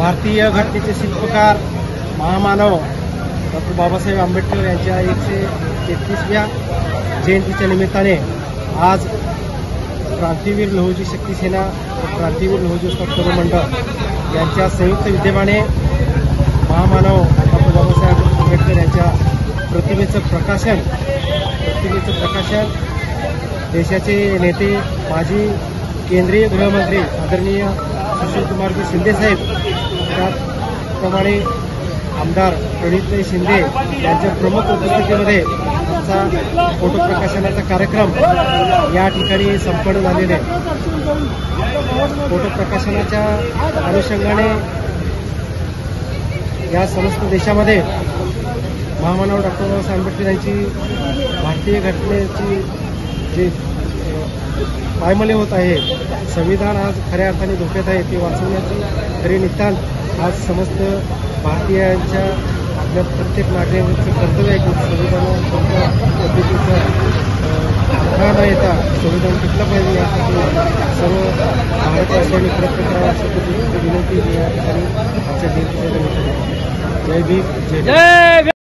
भारतीय घटनेचे शिल्पकार महामानव डॉक्टर बाबासाहेब आंबेडकर यांच्या 133व्या जयंतीच्या निमित्ताने आज क्रांतीवीर लहुजी शक्ती सेना व क्रांतीवीर लहुजी उत्सव तरुण मंडळ यांच्या संयुक्त विद्यमाने महामानव डॉक्टर बाबासाहेब आंबेडकर यांच्या प्रतिमेचं प्रकाशन देशाचे नेते माजी केंद्रीय गृहमंत्री आदरणीय सुशीलकुमारजी शिंदेसाहेब त्याचप्रमाणे आमदार प्रणितभाई शिंदे यांच्या प्रमुख उपस्थितीमध्ये आमचा फोटो प्रकाशनाचा कार्यक्रम या ठिकाणी संपन्न झालेला आहे। फोटो प्रकाशनाच्या अनुषंगाने या समस्त देशामध्ये महामानव डॉक्टर बाबासाहेब आंबेडकर यांची भारतीय घटनेची जे पायमल्ले होत आहे, संविधान आज खऱ्या अर्थाने धोक्यात आहे, ते वाचवण्याची खरी नितांत आज समस्त भारतीयांच्या आपल्या प्रत्येक नागरिकांचं कर्तव्य आहे की संविधान कोणत्या पद्धतीचं अडथळा न येता संविधान टिकलं पाहिजे यासाठी सर्व भारतवासियांनी प्रयत्न करावा अशा पद्धतीची विनंती या ठिकाणी आजच्या जयंतीच्या निमित्ताने। जय भीम, जय